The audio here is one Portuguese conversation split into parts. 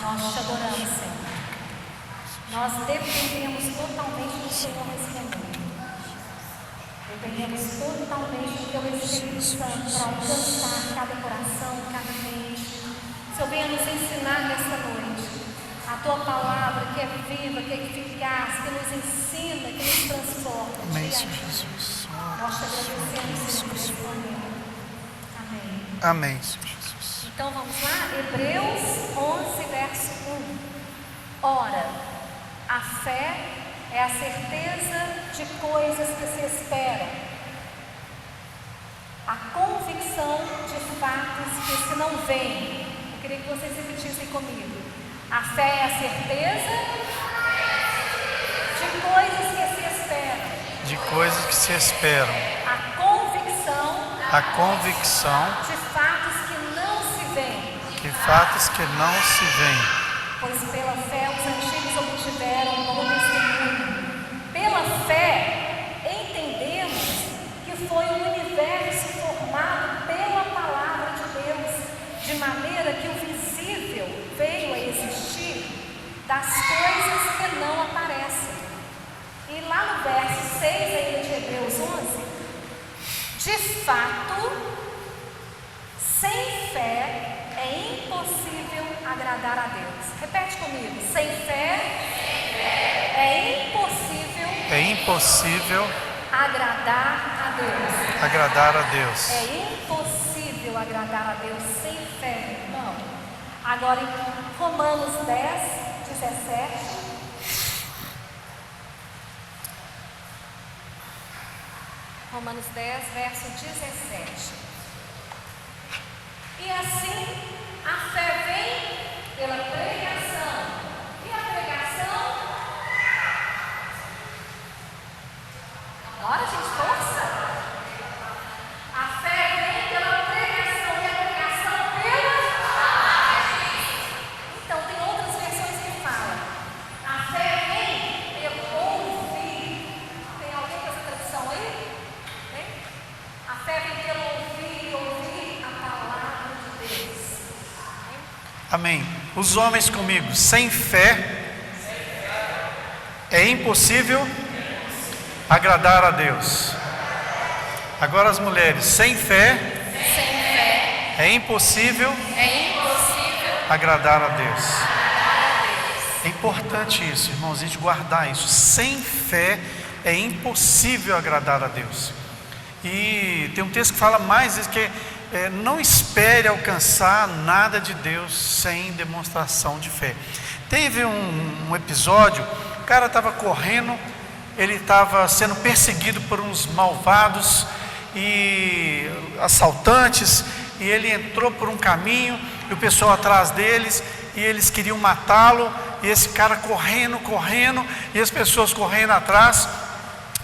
Nós te adoramos, Senhor. Nós dependemos totalmente do Senhor nesse momento. Dependemos totalmente do Teu Espírito Santo para alcançar cada coração, cada mente. Senhor, venha nos ensinar nesta noite a Tua palavra que é viva, que é eficaz, que nos ensina, que nos transforma. Amém, Senhor Jesus. Nós te agradecemos, Senhor, nesse momento. Amém. Amém, Senhor Jesus. Então vamos lá, Hebreus 11, verso 1. Ora, a fé é a certeza de coisas que se esperam, a convicção de fatos que se não veem. Eu queria que vocês repetissem comigo. A fé é a certeza de coisas que se esperam, De coisas que se esperam. a A convicção de fatos que não se veem. de fatos que não se veem. Pois pela fé os antigos obtiveram bom testemunho. Pela fé entendemos que foi o universo formado pela palavra de Deus, de maneira que o visível veio a existir das coisas que não aparecem. E lá no verso 6 aí de Hebreus 11, de fato, sem fé é impossível agradar a Deus. Repete comigo. Sem fé é impossível agradar a Deus. Agradar a Deus. É impossível agradar a Deus sem fé, irmão. Agora em Romanos 10, 17. Romanos 10, verso 17. E assim, a fé vem pela pregação. E a pregação? Bora, gente, força! A fé vem pela pregação. E a pregação pela... Então, tem outras versões que falam. A fé vem pelo ouvir. Tem alguém com essa tradução aí? Tem? A fé vem pelo ouvir e ouvir a palavra de Deus. Amém. Os homens comigo. Sem fé é impossível agradar a Deus. Agora as mulheres. Sem fé é impossível agradar a Deus. É importante isso, irmãos, a gente guardar isso. Sem fé é impossível agradar a Deus. E tem um texto que fala mais isso, que não espere alcançar nada de Deus sem demonstração de fé. Teve um episódio, o cara estava correndo, ele estava sendo perseguido por uns malvados e assaltantes, e ele entrou por um caminho, e o pessoal atrás deles, e eles queriam matá-lo, e esse cara correndo, e as pessoas correndo atrás.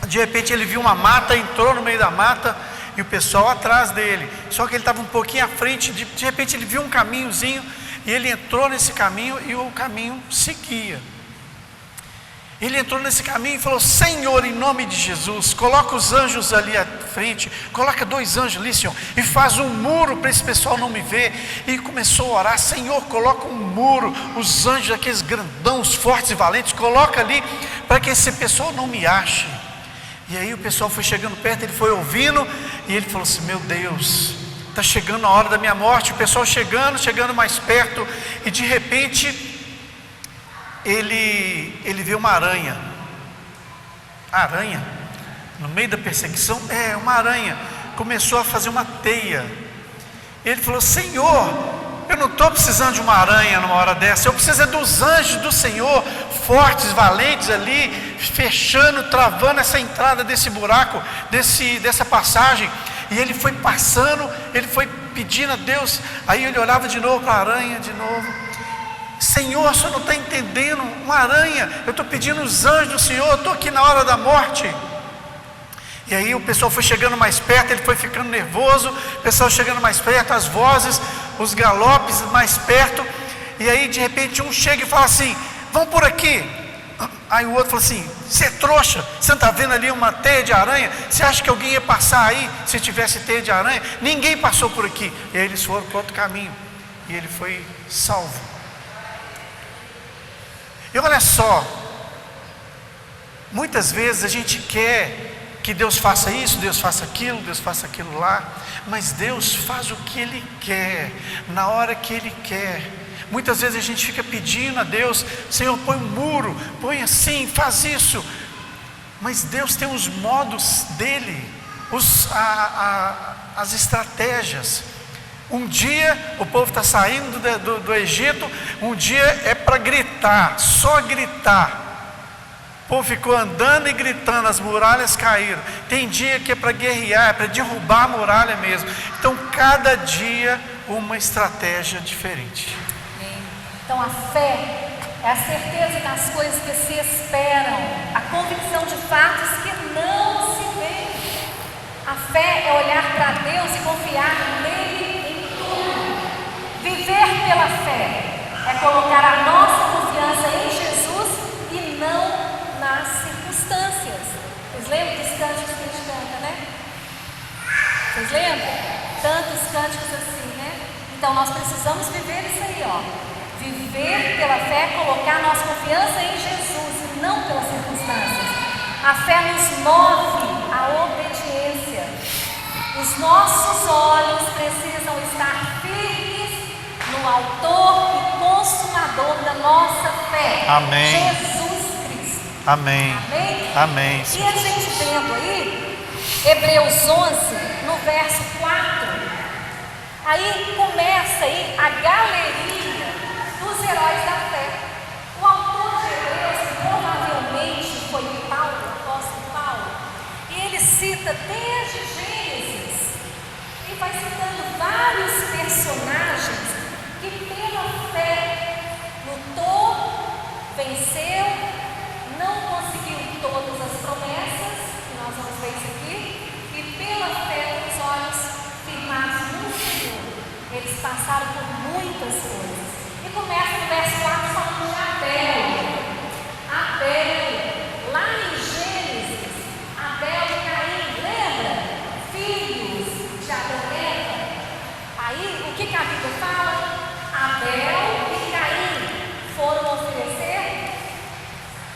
De repente ele viu uma mata, entrou no meio da mata, e o pessoal atrás dele. Só que ele estava um pouquinho à frente, de repente ele viu um caminhozinho, e ele entrou nesse caminho, e o caminho seguia. Ele entrou nesse caminho e falou: Senhor, em nome de Jesus, coloca os anjos ali à frente, coloca 2 anjos ali, Senhor, e faz um muro para esse pessoal não me ver. E começou a orar: Senhor, coloca um muro, os anjos, aqueles grandãos, fortes e valentes, coloca ali, para que esse pessoal não me ache. E aí o pessoal foi chegando perto, ele foi ouvindo, e ele falou assim: meu Deus, está chegando a hora da minha morte. O pessoal chegando mais perto, e de repente ele vê uma aranha. Aranha? No meio da perseguição? Uma aranha. Começou a fazer uma teia. Ele falou: Senhor, eu não estou precisando de uma aranha numa hora dessa. Eu preciso dos anjos do Senhor, fortes, valentes ali, fechando, travando essa entrada desse buraco, dessa passagem. E ele foi passando, ele foi pedindo a Deus. Aí ele olhava de novo para a aranha, de novo: Senhor, o Senhor não está entendendo, uma aranha, eu estou pedindo os anjos do Senhor, eu estou aqui na hora da morte. E aí o pessoal foi chegando mais perto, ele foi ficando nervoso, o pessoal chegando mais perto, as vozes, os galopes mais perto. E aí de repente um chega e fala assim: vamos por aqui. Aí o outro falou assim: você é trouxa, você não está vendo ali uma teia de aranha? Você acha que alguém ia passar aí se tivesse teia de aranha? Ninguém passou por aqui. E aí eles foram para outro caminho, e ele foi salvo. E olha só, muitas vezes a gente quer que Deus faça isso, Deus faça aquilo, Deus faça aquilo lá, mas Deus faz o que Ele quer, na hora que Ele quer. Muitas vezes a gente fica pedindo a Deus: Senhor, põe um muro, põe assim, faz isso. Mas Deus tem os modos dele, as estratégias. Um dia o povo está saindo do Egito, um dia é para gritar, só gritar. O povo ficou andando e gritando, as muralhas caíram. Tem dia que é para guerrear, é para derrubar a muralha mesmo. Então cada dia uma estratégia diferente. Então a fé é a certeza das coisas que se esperam, a convicção de fatos que não se veem. A fé é olhar para Deus e confiar nele em tudo. Viver pela fé é colocar a nossa confiança em Jesus e não nas circunstâncias. Vocês lembram dos cânticos que a gente canta, né? Vocês lembram? Tantos cânticos assim, né? Então nós precisamos viver isso aí, ó. Viver pela fé é colocar nossa confiança em Jesus e não pelas circunstâncias. A fé nos move à obediência. Os nossos olhos precisam estar firmes no autor e consumador da nossa fé. Amém. Jesus Cristo. Amém. Amém? Amém. E a gente vendo aí, Hebreus 11, no verso 4, aí começa aí a galeria dos heróis da fé. O autor de Hebreus provavelmente foi Paulo, o apóstolo Paulo, e ele cita desde Gênesis e vai citando vários personagens que pela fé lutou, venceu, não conseguiu todas as promessas, que nós vamos ver isso aqui, e pela fé, com os olhos firmados no Senhor, eles passaram por muitas coisas. Começa no verso 4 falando de Abel. Abel, lá em Gênesis, Abel e Caim, lembra? Filhos de Adão e Eva. Aí, o que a Bíblia fala? Abel e Caim foram oferecer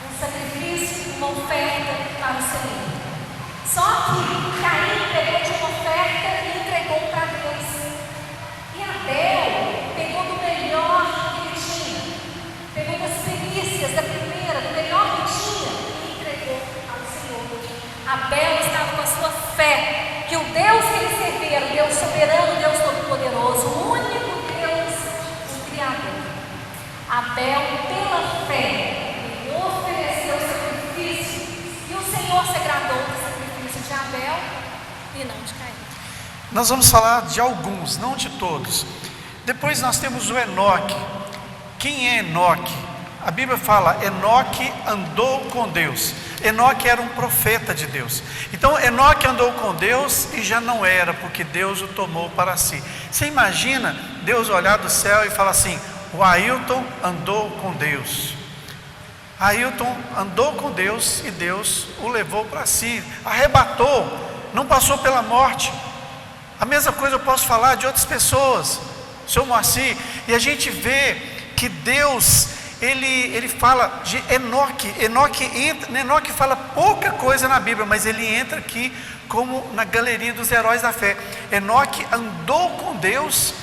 um sacrifício, uma oferta para o Senhor. Só que Caim pegou de uma oferta e entregou para Deus. E Abel pegou do melhor, pegou das primícias, da primeira, do melhor que tinha e entregou ao Senhor. Abel estava com a sua fé, que o Deus que ele servia era o Deus soberano, Deus todo-poderoso, o único Deus, o Criador. Abel, pela fé, ele ofereceu sacrifício e o Senhor se agradou do sacrifício de Abel e não de Caim. Nós vamos falar de alguns, não de todos. Depois nós temos o Enoque. Quem é Enoque? A Bíblia fala: Enoque andou com Deus. Enoque era um profeta de Deus. Então Enoque andou com Deus e já não era, porque Deus o tomou para si. Você imagina Deus olhar do céu e falar assim: o Ailton andou com Deus. Ailton andou com Deus e Deus o levou para si, arrebatou, não passou pela morte. A mesma coisa eu posso falar de outras pessoas, o Seu Moacir, e a gente vê que Deus, ele fala de Enoque. Enoque fala pouca coisa na Bíblia, mas ele entra aqui como na galeria dos heróis da fé. Enoque andou com Deus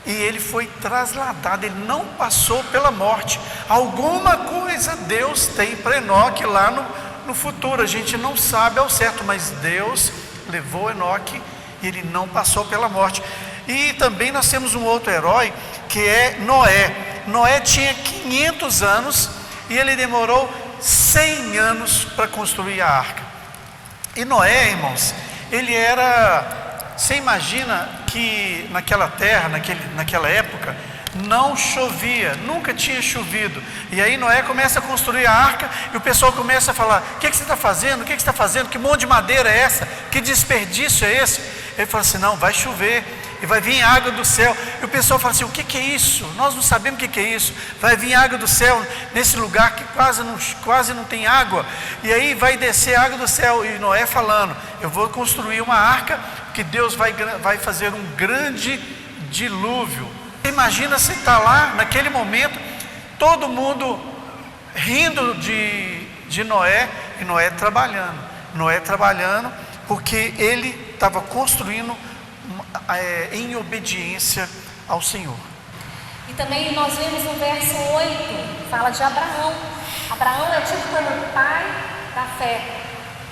e ele foi trasladado, ele não passou pela morte. Alguma coisa Deus tem para Enoque lá no futuro, a gente não sabe ao certo, mas Deus levou Enoque e ele não passou pela morte. E também nós temos um outro herói, que é Noé. Noé tinha 500 anos e ele demorou 100 anos para construir a arca. E Noé, irmãos, ele era... Você imagina que naquela terra, naquela época, não chovia, nunca tinha chovido. E aí Noé começa a construir a arca e o pessoal começa a falar: o que você está fazendo? O que você está fazendo? Que monte de madeira é essa? Que desperdício é esse? Ele fala assim: não, vai chover e vai vir água do céu. E o pessoal fala assim: o que é isso? Nós não sabemos o que é isso. Vai vir água do céu nesse lugar que quase não tem água. E aí vai descer água do céu. E Noé falando: eu vou construir uma arca, que Deus vai fazer um grande dilúvio. Imagina você estar lá naquele momento, todo mundo rindo de Noé, e Noé trabalhando, porque ele estava construindo em obediência ao Senhor. E também nós vemos no verso 8, fala de Abraão. Abraão é tido como o pai da fé,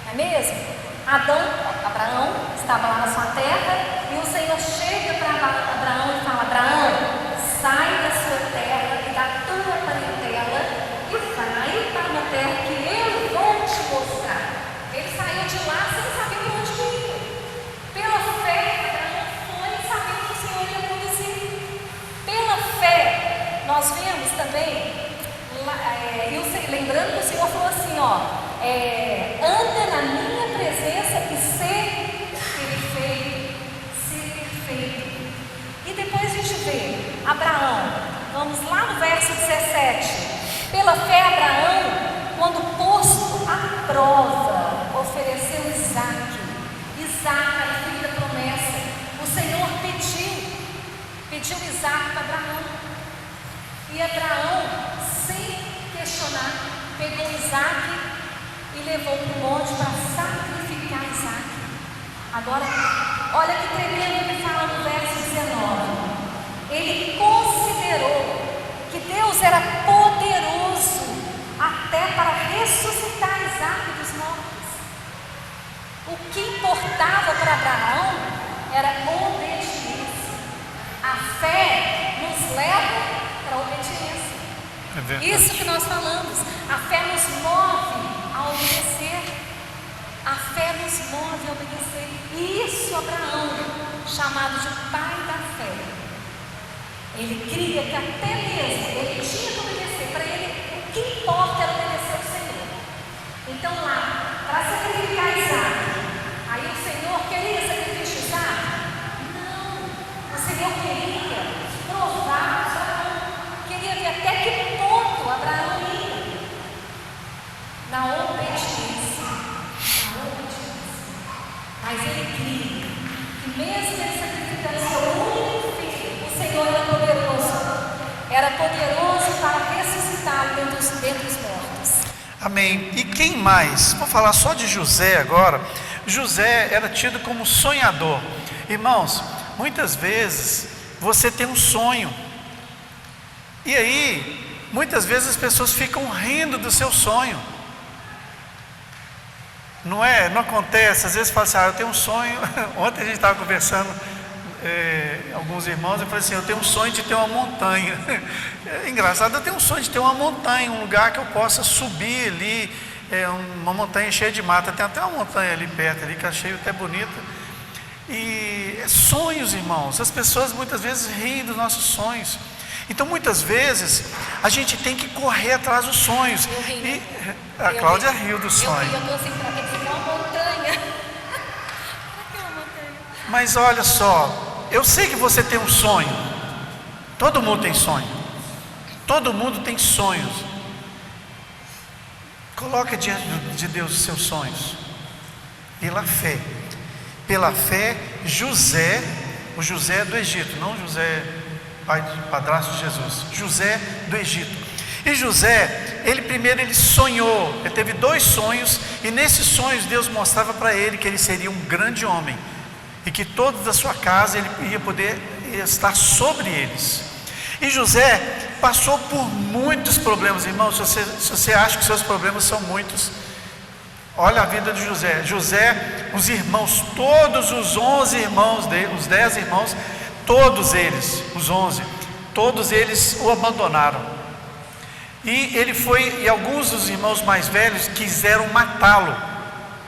não é mesmo? Abraão estava lá na sua terra, e o Senhor chega para Abraão e fala: Abraão, sai da sua terra e da tua parentela e vai para uma terra que eu vou te mostrar. Ele saiu de lá sem saber para onde ia. Pela fé, Abraão foi sabendo que o Senhor ia conduzir. Pela fé, nós vemos também, lembrando que o Senhor falou assim, anda na minha presença e ser perfeito. E depois a gente vê Abraão, vamos lá no verso 17. Pela fé, Abraão, quando posto à prova, ofereceu Isaque, era filho da promessa. O Senhor pediu Isaque para Abraão, e Abraão, sem questionar, pegou Isaque e levou para o monte para sacrificar Isaque. Agora, olha que tremendo ele fala no verso 19. Ele considerou que Deus era poderoso até para ressuscitar Isaque dos mortos. O que importava para Abraão era obediência. A fé nos leva para a obediência. Isso que nós falamos, a fé nos move a obedecer. A fé nos move a obedecer. E isso Abraão, chamado de pai da fé, ele cria que até mesmo ele tinha que obedecer. Para ele, o que importa era obedecer ao Senhor. Então lá, para sacrificar Isaque, aí o Senhor queria sacrificar Isaque? Não, o Senhor queria provar Abraão, queria ver até que ponto Abraão ia na obediência. Mas ele cria que mesmo ele sacrificando seu único filho, o Senhor era poderoso para ressuscitá-lo dentre os mortos. Amém. E quem mais? Vou falar só de José agora. José era tido como sonhador. Irmãos, muitas vezes você tem um sonho, e aí muitas vezes as pessoas ficam rindo do seu sonho. Não acontece, às vezes fala assim, eu tenho um sonho. Ontem a gente estava conversando, alguns irmãos, eu falei assim, eu tenho um sonho de ter uma montanha. É engraçado, eu tenho um sonho de ter uma montanha, um lugar que eu possa subir ali, uma montanha cheia de mata. Tem até uma montanha ali perto, ali, que eu achei até bonita. E sonhos, irmãos, as pessoas muitas vezes riem dos nossos sonhos. Então muitas vezes a gente tem que correr atrás dos sonhos. A Cláudia riu do sonho. Eu estou assim, para que uma montanha. Mas olha só, eu sei que você tem um sonho. Todo mundo tem sonho. Todo mundo tem sonhos. Coloque diante de Deus os seus sonhos. Pela fé, José, o José do Egito, não José, padrasto de Jesus, José do Egito. E José, ele sonhou, ele teve 2 sonhos, e nesses sonhos Deus mostrava para ele que ele seria um grande homem, e que todos da sua casa ele ia poder estar sobre eles. E José passou por muitos problemas, irmãos. Se você acha que seus problemas são muitos, olha a vida de José. José, os irmãos, todos os 11 irmãos dele, os 10 irmãos, todos eles, os 11, todos eles o abandonaram. E alguns dos irmãos mais velhos quiseram matá-lo.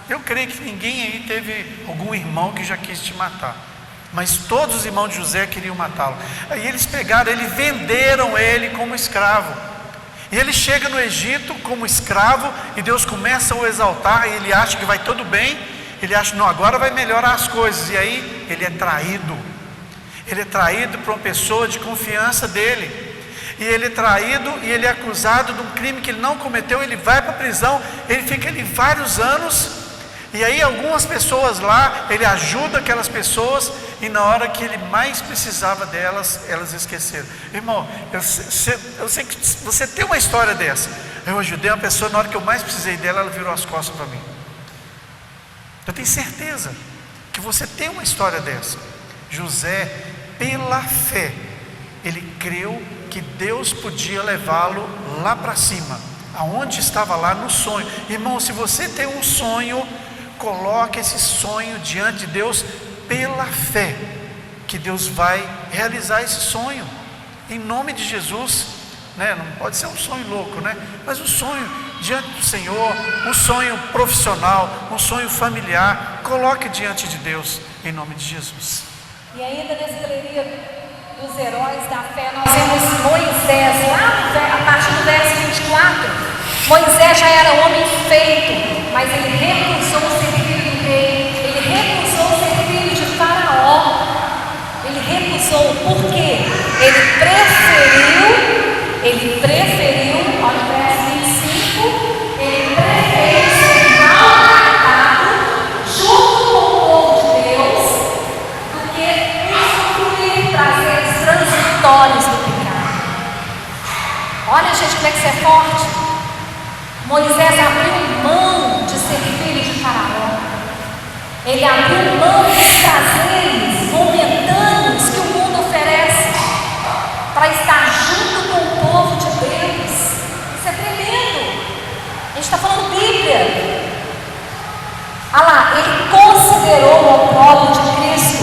Eu creio que ninguém aí teve algum irmão que já quis te matar, mas todos os irmãos de José queriam matá-lo. Aí eles venderam ele como escravo. E ele chega no Egito como escravo, e Deus começa a o exaltar, e ele acha que vai tudo bem. Ele acha, não, agora vai melhorar as coisas. E aí ele é traído. Ele é traído por uma pessoa de confiança dele. E ele é traído, e ele é acusado de um crime que ele não cometeu. Ele vai para a prisão, ele fica ali vários anos. E aí algumas pessoas lá, ele ajuda aquelas pessoas, e na hora que ele mais precisava delas, elas esqueceram. Irmão, eu sei que você tem uma história dessa. Eu ajudei uma pessoa, na hora que eu mais precisei dela, ela virou as costas para mim. Eu tenho certeza que você tem uma história dessa. José, pela fé, ele creu que Deus podia levá-lo lá para cima, aonde estava lá no sonho. Irmão, se você tem um sonho, coloque esse sonho diante de Deus pela fé, que Deus vai realizar esse sonho, em nome de Jesus, né? Não pode ser um sonho louco, né? Mas um sonho diante do Senhor, um sonho profissional, um sonho familiar, coloque diante de Deus, em nome de Jesus. E ainda nessa galeria dos heróis da fé, nós vemos Moisés, lá a partir do verso 24. Moisés já era homem feito, mas ele recusou ser filho do rei, ele recusou ser filho de Faraó, ele recusou, por quê? Ele preferiu, olha o verso 25, ele preferiu ser maltratado junto com o povo de Deus, do que usufruir prazeres transitórios do pecado. Olha, gente, como é que isso é forte. Moisés abriu mão de ser filho de Faraó. Ele abriu mão dos prazeres momentâneos que o mundo oferece para estar junto com o povo de Deus. Isso é tremendo. A gente está falando Bíblia. Olha lá, ele considerou o opróbrio de Cristo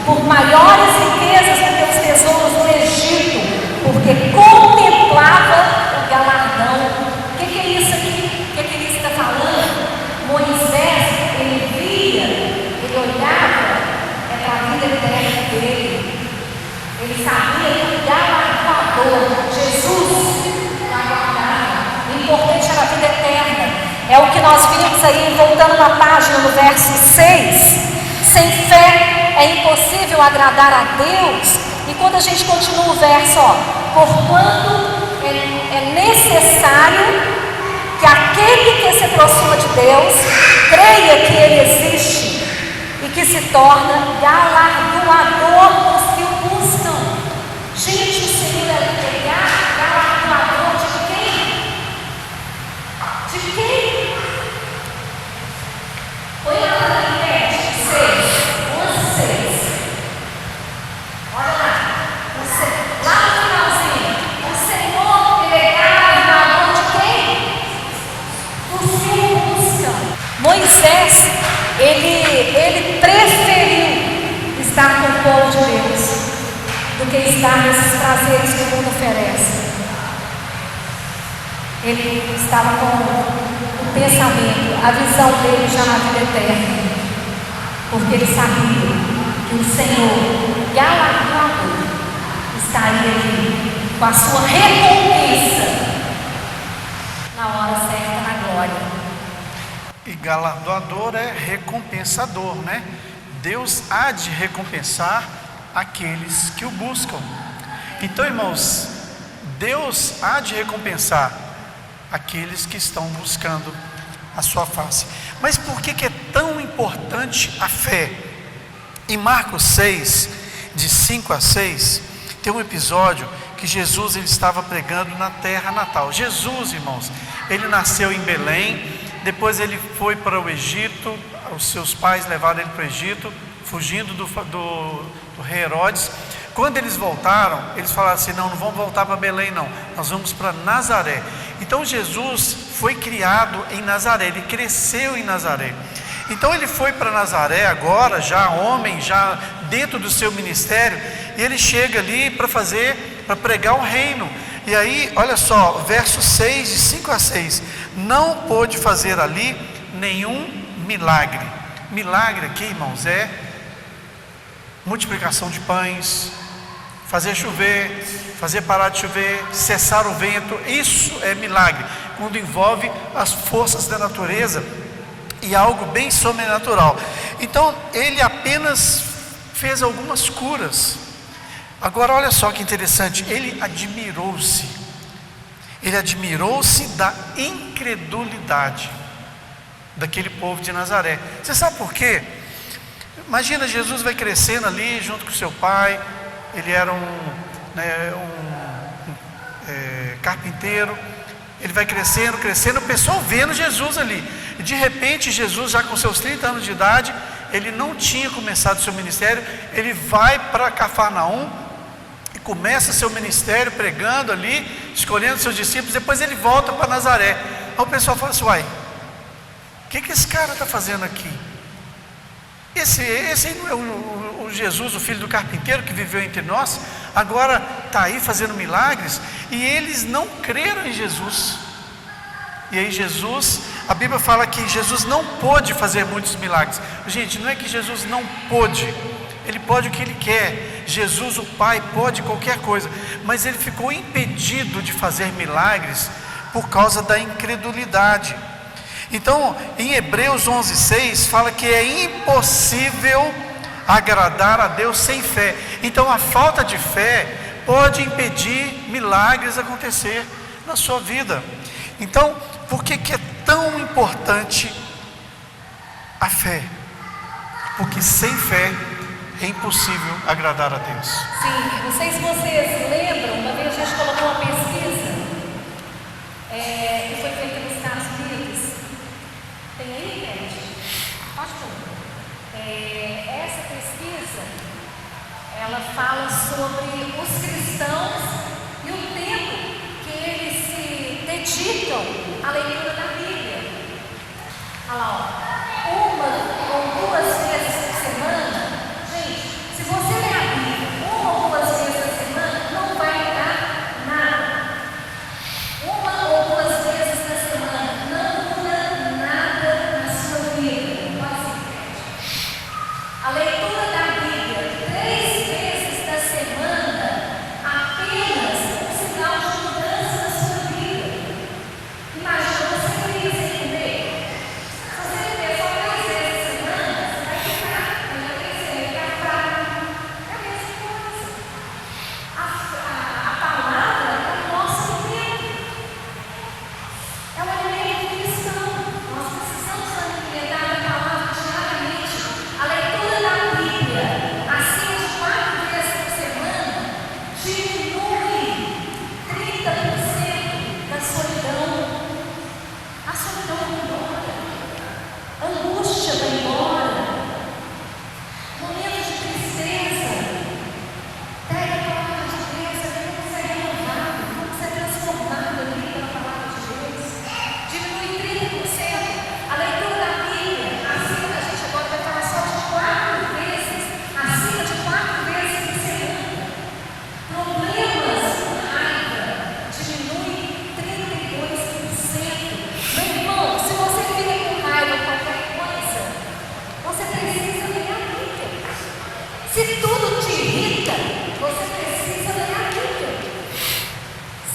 por maiores riquezas do que os tesouros do Egito, porque contemplava o galardão. O que é isso aqui? O que ele está falando? Moisés, ele via, ele olhava para a vida eterna dele. Ele sabia que o galardoador, Jesus, aguardava. O importante era a vida eterna. É o que nós vimos aí, voltando na página, no verso 6. Sem fé é impossível agradar a Deus. E quando a gente continua o verso, porquanto é necessário que aquele que se aproxima de Deus creia que Ele existe e que se torna galardoador dos que o buscam. Gente, o Senhor é galardoador de quem? De quem? Põe lá na internet, 11:6. Olha lá. Lá no finalzinho. O Senhor é galardoador de quem? Dos que o buscam. Moisés, ele preferiu estar com o povo de Deus do que estar nesses prazeres que o mundo oferece. Ele estava com o pensamento, a visão dele já na vida eterna, porque ele sabia que o Senhor galardoador estaria ali com a sua recompensa na hora certa, na glória. E galardoador é recompensador, né? Deus há de recompensar aqueles que o buscam. Então, irmãos, Deus há de recompensar aqueles que estão buscando a sua face. Mas por que é tão importante a fé? Em Marcos 6, de 5 a 6, tem um episódio que Jesus ele estava pregando na terra natal. Jesus, irmãos, ele nasceu em Belém, depois ele foi para o Egito, os seus pais levaram ele para o Egito, fugindo do rei Herodes. Quando eles voltaram, eles falaram assim, não vamos voltar para Belém não, nós vamos para Nazaré. Então Jesus foi criado em Nazaré, ele cresceu em Nazaré. Então ele foi para Nazaré agora, já homem, já dentro do seu ministério, e ele chega ali para pregar o reino. E aí, olha só, verso 6, de 5 a 6, não pôde fazer ali nenhum milagre. Milagre aqui, irmãos, é multiplicação de pães, fazer chover, fazer parar de chover, cessar o vento. Isso é milagre, quando envolve as forças da natureza e algo bem sobrenatural. Então ele apenas fez algumas curas. Agora olha só que interessante, ele admirou-se da incredulidade daquele povo de Nazaré. Você sabe por quê? Imagina, Jesus vai crescendo ali junto com seu pai. Ele era um carpinteiro. Ele vai crescendo, crescendo, o pessoal vendo Jesus ali. E de repente Jesus, já com seus 30 anos de idade, ele não tinha começado o seu ministério, ele vai para Cafarnaum e começa seu ministério pregando ali, escolhendo seus discípulos, depois ele volta para Nazaré. Aí o pessoal fala assim: uai, o que esse cara está fazendo aqui? Esse aí não é o Jesus, o filho do carpinteiro que viveu entre nós, agora está aí fazendo milagres? E eles não creram em Jesus. E aí Jesus, a Bíblia fala que Jesus não pôde fazer muitos milagres. Gente, não é que Jesus não pôde, ele pode o que ele quer. Jesus, o Pai, pode qualquer coisa, mas ele ficou impedido de fazer milagres por causa da incredulidade. Então, em Hebreus 11:6 fala que é impossível agradar a Deus sem fé. Então, a falta de fé pode impedir milagres acontecer na sua vida. Então, por que é tão importante a fé? Porque sem fé é impossível agradar a Deus. Sim, não sei se vocês lembram, uma vez a gente colocou uma pesquisa que foi feita nos Estados Unidos. Tem aí, Ed? Pode pôr. Essa pesquisa, ela fala sobre os cristãos e o tempo que eles se dedicam à leitura da Bíblia. Olha lá, ó, uma ou duas vezes por semana. Gente, se você ler a Bíblia uma ou duas vezes por semana, não vai mudar nada. Uma ou duas vezes na semana não muda nada na sua vida. Pode ser. A leitura da Bíblia 3 vezes da semana apenas um sinal de mudança na sua vida. Imagina você feliz sem comer. Se você viver só 3 vezes por semana, você vai ficar crescer, vai ficar fraco. É a mesma coisa. A palavra é o nosso alimento. É o alimento cristão. Nós precisamos alimentar a palavra diariamente. A leitura da Bíblia, acima de 4 vezes por semana, diminui 30% da solidão. A solidão vai embora. A angústia vai embora. Momentos de tristeza. Pega a palavra de Deus, você vai ser renovado, você é transformado ali pela palavra de Deus. Diminui 30%. A leitura da Bíblia, acima, a gente agora vai falar só de 4 vezes, acima de 4 vezes por semana. Problemas com raiva, diminui 32%. Meu irmão, se você fica com raiva de qualquer coisa, você precisa ler a Bíblia. Se tudo te irrita, você precisa ler a Bíblia.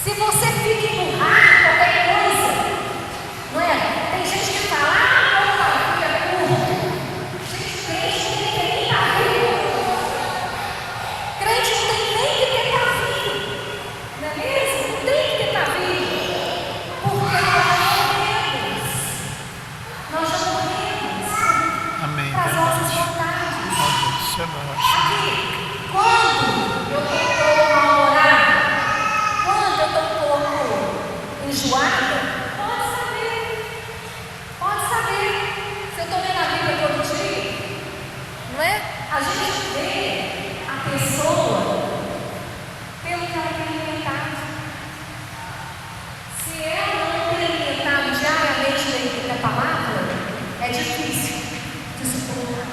Se você fica empurrado com qualquer coisa, não é? Tem gente que fala: como a Bíblia é curta. Gente, crente não tem que nem estar vivo. Crente não tem nem que estar vivo. Não é mesmo? Não tem que estar vivo. Porque nós já morremos Amém. para as nossas Verdade. vontades. Isso é baixo. Aqui, quando eu estou um pouco mal-humorada, quando eu estou um pouco enjoada, pode saber. Se eu estou lendo a Bíblia todo dia, não é? A gente vê a pessoa pelo que ela tem alimentado. Se ela não tem alimentado diariamente da palavra, é difícil de suportar.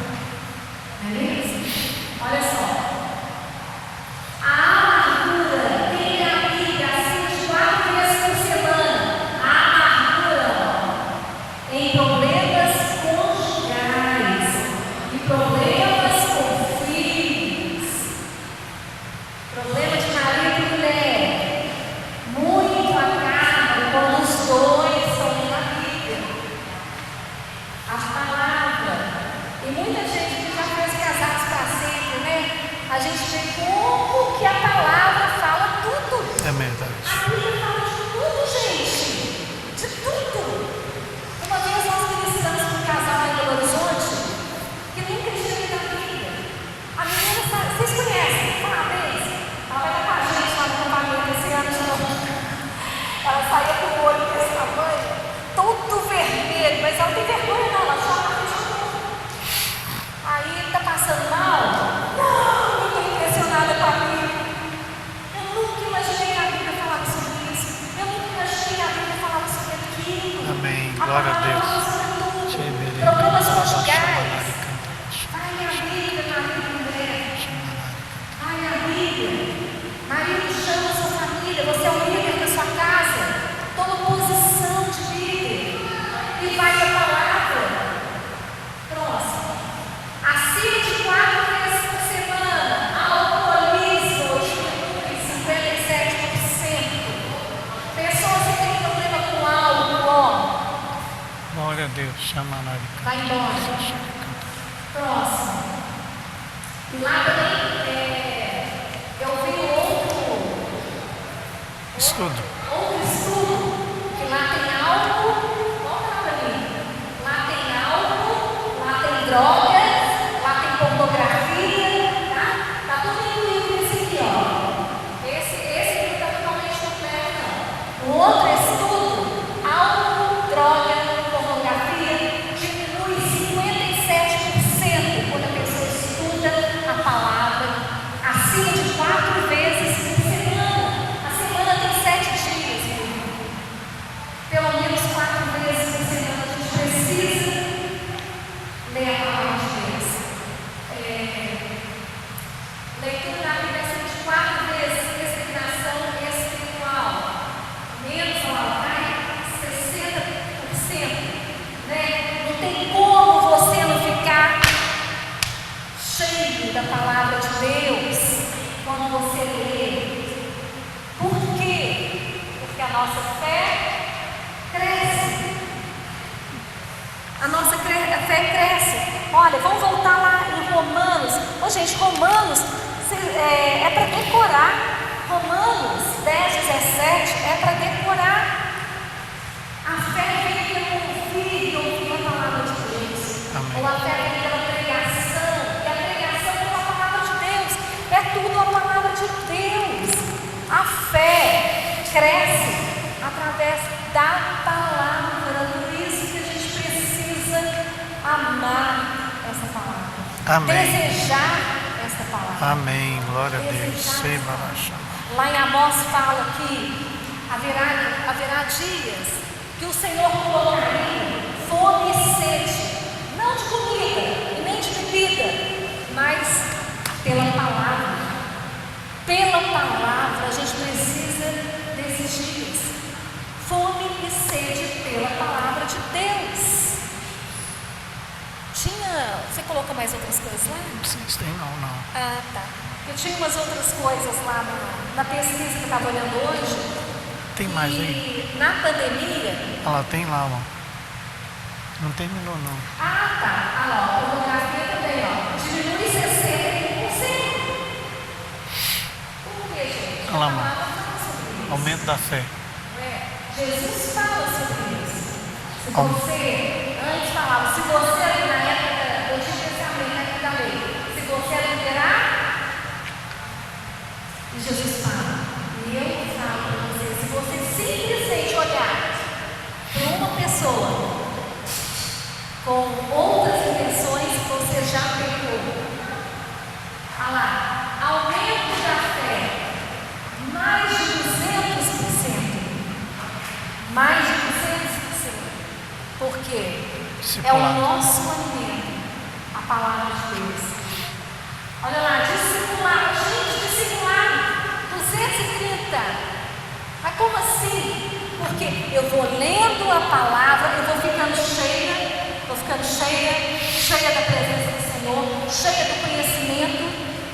Não é mesmo? Olha só. A amargura tem a Bíblia acima de 4 vezes por semana. A amargura em problemas conjugais e problemas com filhos. Problema de marido e mulher. Muito acaba quando os dois estão na Bíblia. As palavras espírito. Amém. Glória a Deus. Problemas conjugais. Vai, minha amiga, marido e mulher. Vai, minha amiga. Marido chama a sua família. Você é o líder da sua casa. Toma posição de líder. E vai a palavra. Próximo. Acima de 4 vezes por semana, alcoolismo diminui 57%. Pessoas que têm problema com álcool, Glória a Deus. vai embora. Próximo. E lá também eu vi outro Estudo. estudo, que lá tem álcool, volta para mim. Lá tem álcool, lá tem drogas, lá tem pornografia, tá? Tá tudo incluído nesse aqui, ó. Esse aqui tá totalmente completo, não. O outro estudo, álcool, droga, pornografia, diminui 57% quando a pessoa estuda a palavra acima de 4 vezes por semana. A semana tem 7 dias, meu irmão. Pelo menos 4 vezes por semana a gente precisa ler a palavra de Deus. Leitura da Bíblia acima de 4 vezes, resignação espiritual. Menos a altar, 60%. Né? Não tem como você não ficar cheio da palavra de Deus quando você lê. Por quê? Porque a nossa fé cresce. A nossa fé cresce. Olha, vamos voltar lá em Romanos. Ô, gente, Romanos é para decorar. Romanos 10, 17 é para decorar. A fé vem pelo ouvir e ouvir a palavra de Deus. Amém. Ou a fé vem pela pregação. E a pregação pela palavra de Deus. É tudo a palavra de Deus. A fé cresce através da palavra. Por isso que a gente precisa amar essa palavra. Amém. Desejar essa palavra. Amém. Glória a Deus. Desejar Sei, essa palavra. Baracha. Lá em Amós fala que haverá dias que o Senhor colocaria fome e sede, não de comida e nem de bebida, mas pela palavra. Pela palavra, a gente precisa desses dias. Fome e sede pela palavra de Deus. Você colocou mais outras coisas lá? Não precisa, tem não. Ah, tá. Eu tinha umas outras coisas lá na pesquisa que eu estava olhando hoje. Tem mais aí? E na pandemia. Ah lá, tem lá, ó. Não terminou, não. Ah, tá. Ah, lá, a pornografia também, ó. Diminui 61%. Por quê, gente? Olha lá, A mano. palavra fala sobre isso. Aumento da fé. Jesus fala sobre isso. Se você, antes falava, se você, na época do distanciamento da lei, se você liderar, e Jesus fala, e eu falo para você, se você simplesmente olhar para uma pessoa com outras intenções, você já pecou. Olha lá, aumento da fé, mais de 200%. Mais de 200%. Por quê? É o nosso alimento, a palavra de Deus. Olha lá, discipulado. Gente, discipulado, 230. Mas como assim? Porque eu vou lendo a palavra, eu vou ficando cheia da presença do Senhor, cheia do conhecimento,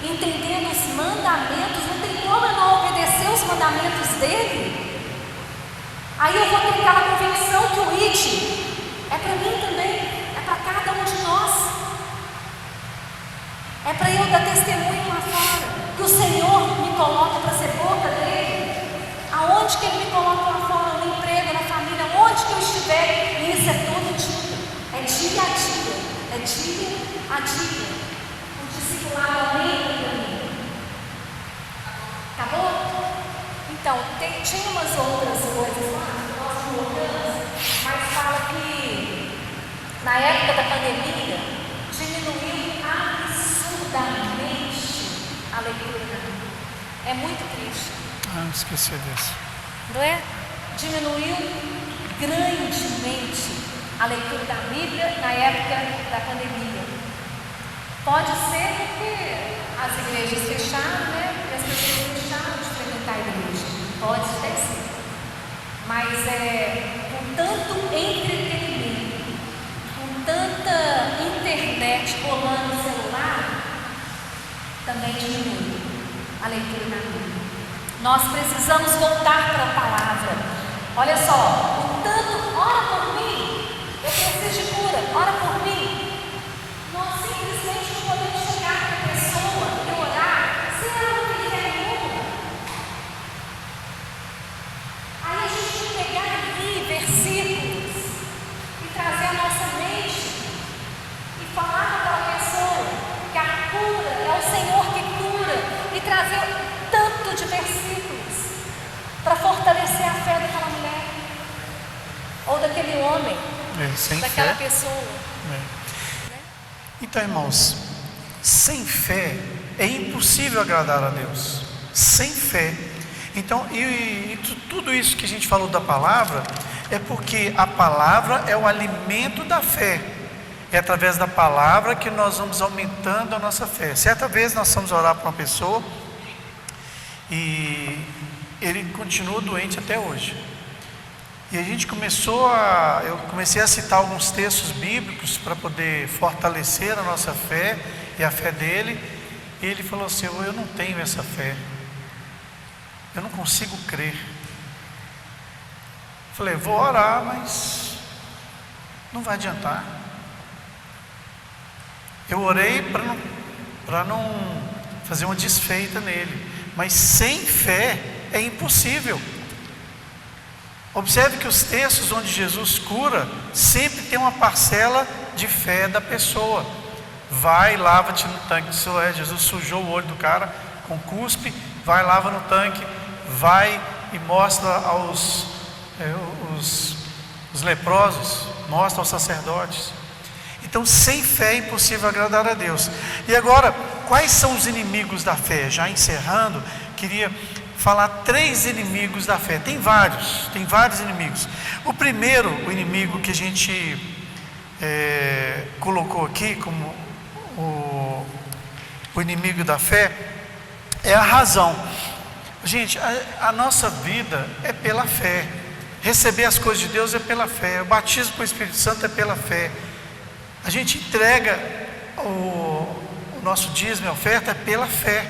entendendo os mandamentos. Não tem como eu não obedecer os mandamentos dele. Aí eu vou ter aquela convicção que o IT é para mim também, é para cada um de nós. É para eu dar testemunho lá fora, que o Senhor me coloca para ser boca dele. Aonde que ele me coloca lá fora, no emprego, na família, onde que eu estiver, e isso é todo dia. É dia a dia, é dia a dia. O discipulado aumenta para mim. Acabou? Então, tinha umas outras coisas lá, nós colocamos, mas fala que na época da pandemia diminuiu absurdamente a leitura da Bíblia. É muito triste. Ah, esqueci desse. Não é? Diminuiu grandemente a leitura da Bíblia na época da pandemia. Pode ser porque as igrejas fecharam, né? E as pessoas deixaram de frequentar a igreja. Pode até ser. Mas com tanto entretenimento, com tanta internet rolando no celular, também diminui a leitura da Bíblia. Nós precisamos voltar para a palavra. Olha só, o tanto, ora por mim, eu preciso de cura, ora por mim. Nós simplesmente não podemos chegar para a pessoa e orar sem ela não quiser nenhuma. Aí a gente tem que pegar aqui versículos e trazer a nossa mente e falar para aquela pessoa que a cura é o Senhor que cura, e trazer tanto de versículos para fortalecer a fé daquela mulher ou daquele homem, daquela pessoa. Então, irmãos, sem fé é impossível agradar a Deus. Sem fé. Então, tudo isso que a gente falou da palavra é porque a palavra é o alimento da fé. É através da palavra que nós vamos aumentando a nossa fé. Certa vez nós fomos orar para uma pessoa e ele continua doente até hoje. E a gente eu comecei a citar alguns textos bíblicos para poder fortalecer a nossa fé e a fé dele. E ele falou assim: eu não tenho essa fé, eu não consigo crer. Falei: vou orar, mas não vai adiantar. Eu orei para não fazer uma desfeita nele, mas sem fé é impossível. Observe que os textos onde Jesus cura sempre tem uma parcela de fé da pessoa. Vai, lava-te no tanque. Isso é, Jesus sujou o olho do cara com cuspe, vai, lava no tanque, vai e mostra aos os leprosos, mostra aos sacerdotes. Então, sem fé é impossível agradar a Deus. E agora, quais são os inimigos da fé? Já encerrando, queria falar 3 inimigos da fé. Tem vários inimigos. O primeiro, o inimigo que a gente colocou aqui como o inimigo da fé, é a razão. Gente, a nossa vida é pela fé. Receber as coisas de Deus é pela fé. O batismo com o Espírito Santo é pela fé. A gente entrega o nosso dízimo e oferta pela fé.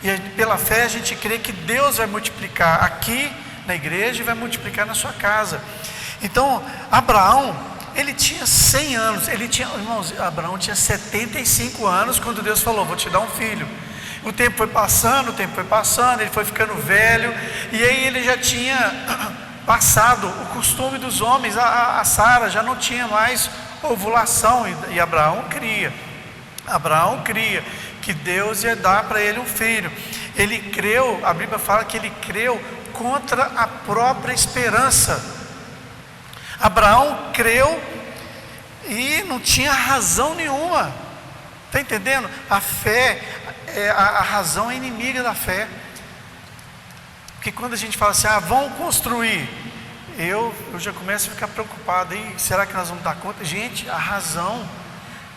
E pela fé a gente crê que Deus vai multiplicar aqui na igreja e vai multiplicar na sua casa. Então, Abraão, ele tinha 100 anos. Irmãos, Abraão tinha 75 anos quando Deus falou: vou te dar um filho. O tempo foi passando, ele foi ficando velho. E aí ele já tinha passado o costume dos homens. A Sara já não tinha mais ovulação, e Abraão cria que Deus ia dar para ele um filho. Ele creu, a Bíblia fala que ele creu contra a própria esperança. Abraão creu e não tinha razão nenhuma. Está entendendo? A fé, a razão é inimiga da fé. Porque quando a gente fala assim: vão construir, eu já começo a ficar preocupado. E será que nós vamos dar conta? Gente, a razão,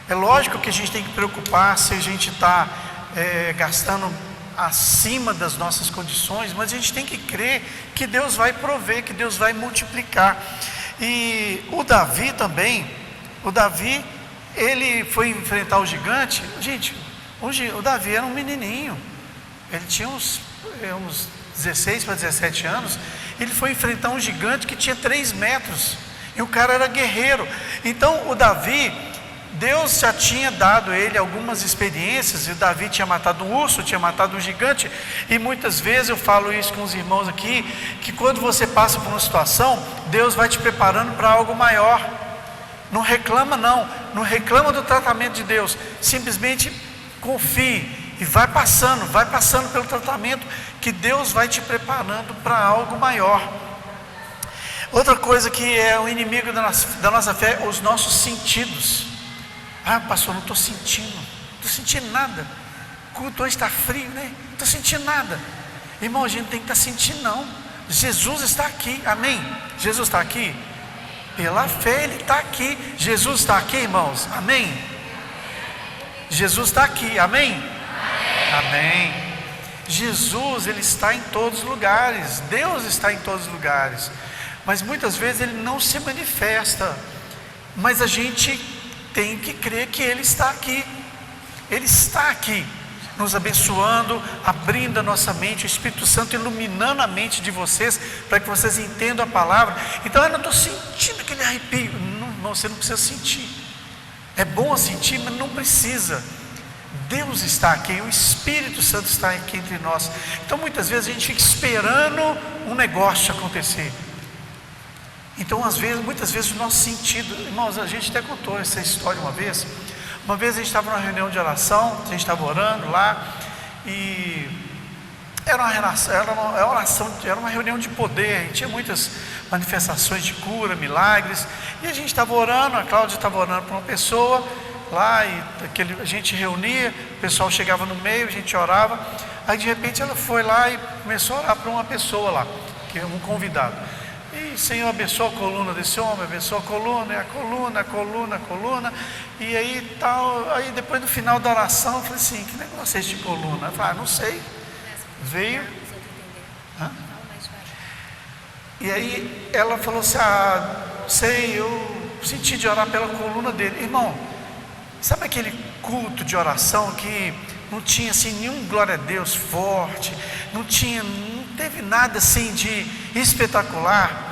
é lógico que a gente tem que preocupar se a gente está gastando acima das nossas condições, mas a gente tem que crer que Deus vai prover, que Deus vai multiplicar. E o Davi também, ele foi enfrentar o gigante. Gente, o Davi era um menininho, ele tinha uns 16 para 17 anos. Ele foi enfrentar um gigante que tinha 3 metros, e o cara era guerreiro. Então o Davi, Deus já tinha dado a ele algumas experiências, e o Davi tinha matado um urso, tinha matado um gigante. E muitas vezes eu falo isso com os irmãos aqui, que quando você passa por uma situação, Deus vai te preparando para algo maior. Não reclama não reclama do tratamento de Deus, simplesmente confie e vai passando pelo tratamento, que Deus vai te preparando para algo maior. Outra coisa que é o inimigo da nossa fé, os nossos sentidos. Pastor, não estou sentindo nada. O culto hoje está frio, né? Não estou sentindo nada. Irmão, a gente tem que estar sentindo, não. Jesus está aqui, amém? Jesus está aqui. Pela fé Ele está aqui. Jesus está aqui, irmãos, amém? Jesus está aqui, amém? Amém. Jesus, Ele está em todos os lugares, Deus está em todos os lugares, mas muitas vezes Ele não se manifesta, mas a gente tem que crer que Ele está aqui. Ele está aqui, nos abençoando, abrindo a nossa mente, o Espírito Santo iluminando a mente de vocês, para que vocês entendam a palavra. Então eu não estou sentindo aquele arrepio. Não, você não precisa sentir. É bom sentir, mas não precisa. Deus está aqui, o Espírito Santo está aqui entre nós. Então muitas vezes a gente fica esperando um negócio acontecer. Então muitas vezes o nosso sentido, irmãos, a gente até contou essa história uma vez. Uma vez a gente estava numa reunião de oração, a gente estava orando lá, e era uma reunião de poder, tinha muitas manifestações de cura, milagres, e a gente estava orando, a Cláudia estava orando para uma pessoa lá, e a gente reunia, o pessoal chegava no meio, a gente orava, aí de repente ela foi lá e começou a orar para uma pessoa lá, que é um convidado. E Senhor, abençoa a coluna desse homem, abençoa a coluna, a coluna, e aí tal. Aí depois no final da oração eu falei assim, que negócio é esse de coluna? Eu falei, não sei, veio. Hã? E aí ela falou assim, sei, eu senti de orar pela coluna dele. Irmão, sabe aquele culto de oração que não tinha assim nenhum glória a Deus forte, não teve nada assim de espetacular,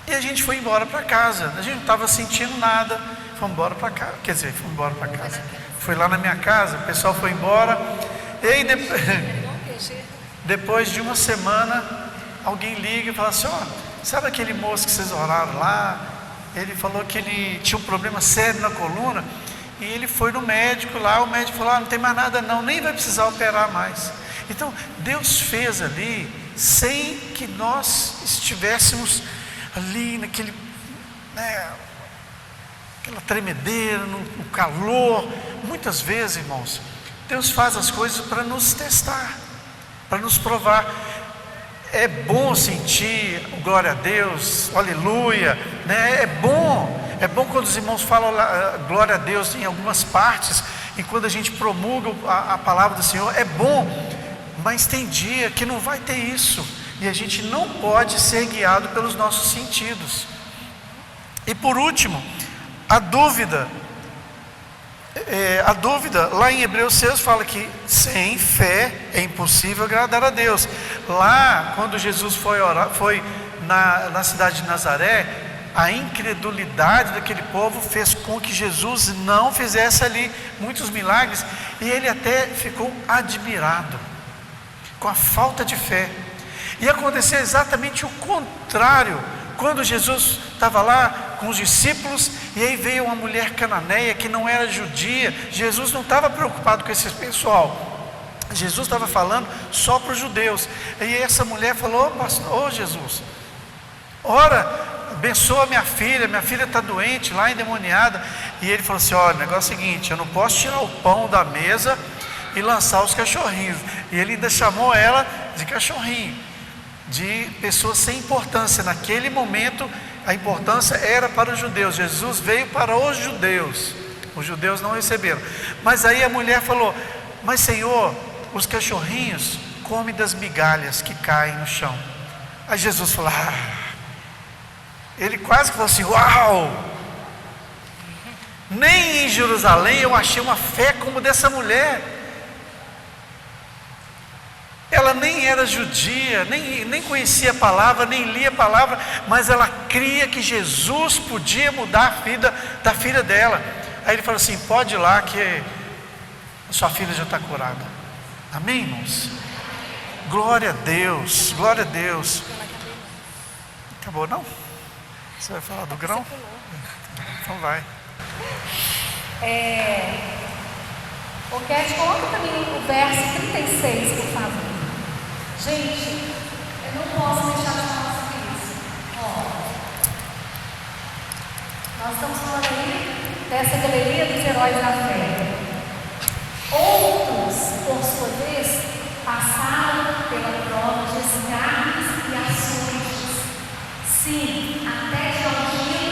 e a gente foi embora para casa. A gente não estava sentindo nada, fomos embora para casa, fomos embora para casa, foi lá na minha casa, o pessoal foi embora, e aí depois de uma semana, alguém liga e fala assim, sabe aquele moço que vocês oraram lá, ele falou que ele tinha um problema sério na coluna, e ele foi no médico lá, o médico falou, não tem mais nada não, nem vai precisar operar mais. Então Deus fez ali, sem que nós estivéssemos ali naquele, aquela tremedeira, no calor. Muitas vezes, irmãos, Deus faz as coisas para nos testar, para nos provar. É bom sentir glória a Deus, aleluia, né? É bom quando os irmãos falam glória a Deus em algumas partes, e quando a gente promulga a palavra do Senhor, é bom, mas tem dia que não vai ter isso, e a gente não pode ser guiado pelos nossos sentidos. E por último, a dúvida lá em Hebreus 6 fala que sem fé é impossível agradar a Deus. Lá quando Jesus foi na cidade de Nazaré, a incredulidade daquele povo fez com que Jesus não fizesse ali muitos milagres, e ele até ficou admirado com a falta de fé. E aconteceu exatamente o contrário, quando Jesus estava lá com os discípulos, e aí veio uma mulher cananeia que não era judia. Jesus não estava preocupado com esse pessoal, Jesus estava falando só para os judeus. E essa mulher falou, Jesus, ora, abençoa minha filha está doente lá, endemoniada. E ele falou assim, olha, o negócio é o seguinte, eu não posso tirar o pão da mesa e lançar os cachorrinhos. E ele ainda chamou ela de cachorrinho, de pessoas sem importância. Naquele momento a importância era para os judeus, Jesus veio para os judeus não receberam. Mas aí a mulher falou, mas Senhor, os cachorrinhos comem das migalhas que caem no chão. Aí Jesus falou, ele quase que falou assim, uau, nem em Jerusalém eu achei uma fé como dessa mulher. Ela nem era judia, nem conhecia a palavra, nem lia a palavra, mas ela cria que Jesus podia mudar a vida da filha dela. Aí ele falou assim, pode ir lá que a sua filha já está curada. Amém, irmãos? Glória a Deus, glória a Deus. Acabou não? Você vai falar do grão? Então vai. O Cat, coloca para mim o verso 36, por favor. Gente, eu não posso deixar de falar sobre isso. Nós estamos falando aí dessa galeria dos heróis da fé. Outros, por sua vez, passaram pela prova de escárnios e açoites. Sim, até de algema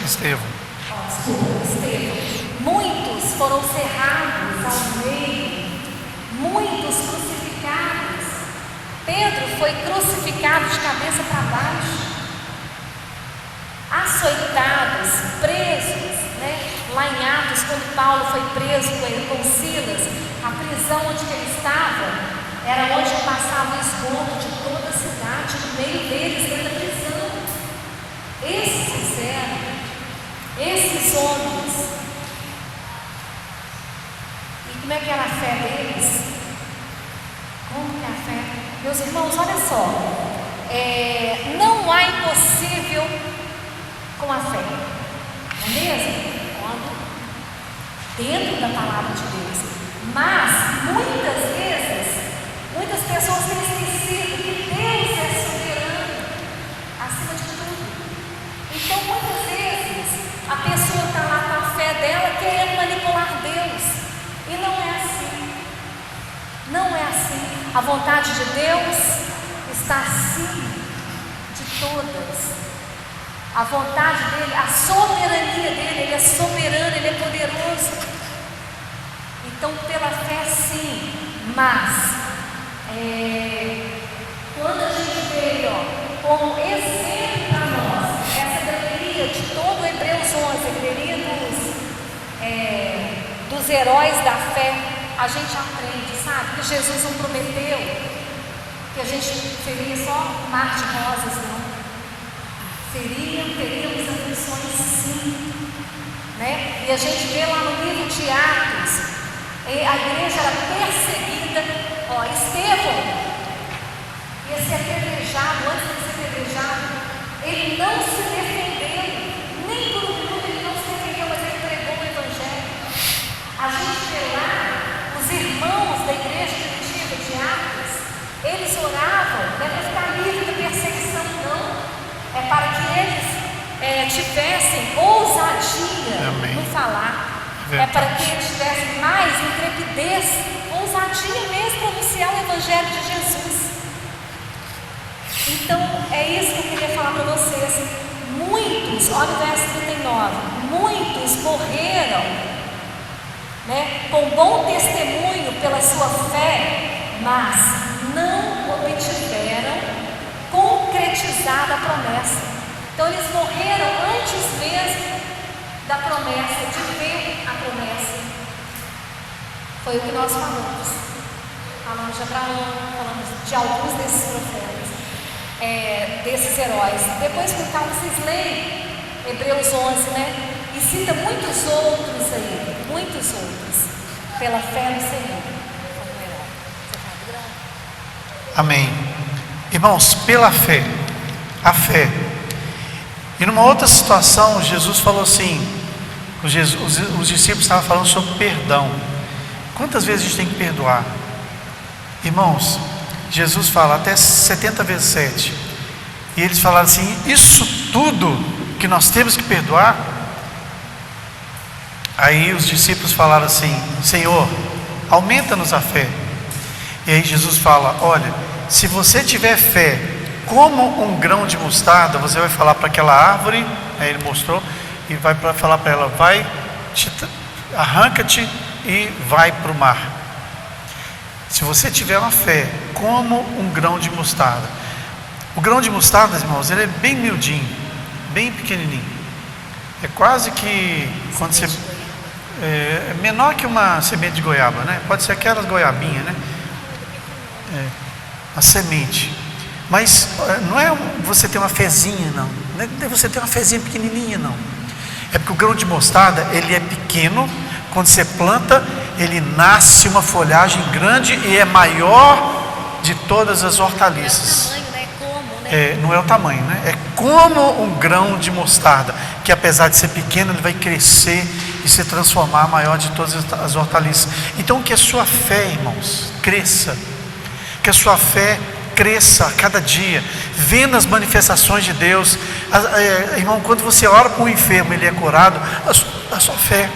Estevão. Estevão. Muitos foram cerrados ao meio, muitos crucificados. Pedro foi crucificado de cabeça para baixo, açoitados, presos, né? Lá em Atos, quando Paulo foi preso com Silas, a prisão onde ele estava era onde passava o esgoto de toda a cidade, no meio deles, dentro da prisão. Esses fizeram, esses homens. E como é que era a fé deles? Como que é a fé? Meus irmãos, olha só, não há impossível com a fé, não é mesmo? Quando dentro da palavra de Deus. Mas muitas vezes, muitas pessoas têm esquecido que Deus é soberano acima de tudo. Então muitas vezes a pessoa está lá com a fé dela querendo manipular Deus, e não é assim. Não é assim. A vontade de Deus está acima de todas. A vontade dele, a soberania dele, ele é soberano, ele é poderoso. Então, pela fé, sim, mas quando a gente vê, como exemplo para nós, essa galeria de todo Hebreus 11, a galeria dos heróis da fé, a gente aprende, sabe, que Jesus não prometeu que a gente seria só mar de rosas, não. Teríamos aflições, sim, né? E a gente vê lá no livro de Atos, a igreja era perseguida. Estevão ia ser apedrejado. Antes de ser apedrejado, ele não se defendeu, nem por um minuto ele não se defendeu, mas ele pregou o evangelho. A gente vê lá os irmãos da igreja primitiva de Atos, eles oravam, não é para ficar livre da perseguição, não. É para que eles tivessem ousadia no falar. É para que eles tivessem mais intrepidez, ousadia mesmo para anunciar o Evangelho de Jesus. Então, é isso que eu queria falar para vocês. Muitos, olha o verso 39, muitos morreram, né, com bom testemunho pela sua fé, mas não obtiveram concretizada a promessa. Então eles morreram antes mesmo da promessa, de ver a promessa. Foi o que nós falamos. Falamos de Abraão, falamos de alguns desses profetas, desses heróis. Depois, com calma, vocês leem Hebreus 11, né? E cita muitos outros aí, muitos outros, pela fé no Senhor. Amém. Irmãos, pela fé, a fé. E numa outra situação, Jesus falou assim, os discípulos estavam falando sobre perdão. Quantas vezes a gente tem que perdoar? Irmãos, Jesus fala até 70 vezes 7. E eles falaram assim, isso tudo que nós temos que perdoar? Aí os discípulos falaram assim, Senhor, aumenta-nos a fé. E aí Jesus fala, olha, se você tiver fé como um grão de mostarda, você vai falar para aquela árvore, aí ele mostrou, e vai falar para ela, arranca-te e vai para o mar. Se você tiver uma fé como um grão de mostarda. O grão de mostarda, irmãos, ele é bem miudinho, bem pequenininho. É quase que quando você é menor que uma semente de goiaba, né? Pode ser aquelas goiabinhas, né? A semente. Mas não é você ter uma fezinha, não. Não é você ter uma fezinha pequenininha, não. É porque o grão de mostarda, ele é pequeno. Quando você planta, ele nasce uma folhagem grande e é maior de todas as hortaliças. Não é o tamanho, né? É como um grão de mostarda, que apesar de ser pequeno, ele vai crescer e se transformar maior de todas as hortaliças. Então que a sua fé, irmãos, cresça. Que a sua fé cresça a cada dia, vendo as manifestações de Deus. Irmão, quando você ora por um enfermo, ele é curado, a sua fé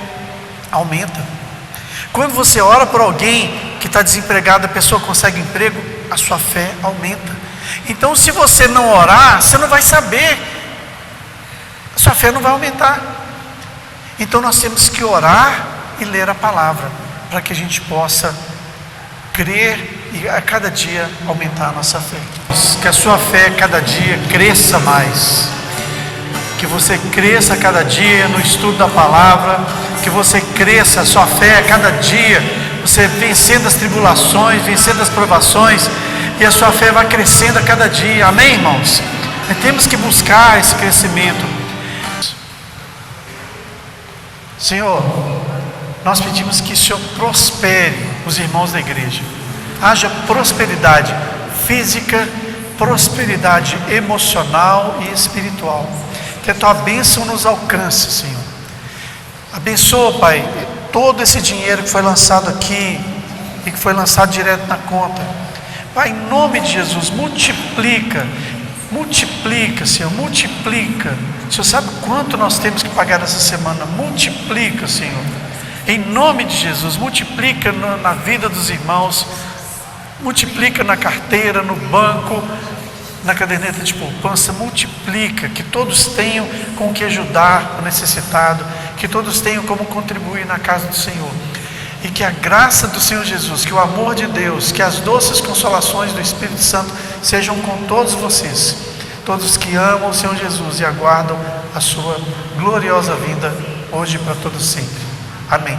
aumenta. Quando você ora por alguém que está desempregado, a pessoa consegue emprego, a sua fé aumenta. Então, se você não orar, você não vai saber, a sua fé fé não vai aumentar. Então nós temos que orar e ler a palavra, para que a gente possa crer e a cada dia aumentar a nossa fé. Que a sua fé cada dia cresça mais. Que você cresça a cada dia no estudo da palavra. Que você cresça a sua fé a cada dia. Você vencendo as tribulações, vencendo as provações. E a sua fé vai crescendo a cada dia. Amém, irmãos? E temos que buscar esse crescimento. Senhor, nós pedimos que o Senhor prospere os irmãos da igreja. Haja prosperidade física, prosperidade emocional e espiritual. Que a tua bênção nos alcance, Senhor. Abençoa, Pai, todo esse dinheiro que foi lançado aqui e que foi lançado direto na conta. Pai, em nome de Jesus, multiplica, Senhor, multiplica. O Senhor sabe quanto nós temos que pagar nessa semana. Multiplica, Senhor. Em nome de Jesus, multiplica na vida dos irmãos. Multiplica na carteira, no banco, na caderneta de poupança. Multiplica, que todos tenham com o que ajudar o necessitado, que todos tenham como contribuir na casa do Senhor. E que a graça do Senhor Jesus, que o amor de Deus, que as doces consolações do Espírito Santo sejam com todos vocês, todos que amam o Senhor Jesus e aguardam a sua gloriosa vinda hoje para todos sempre. Amém.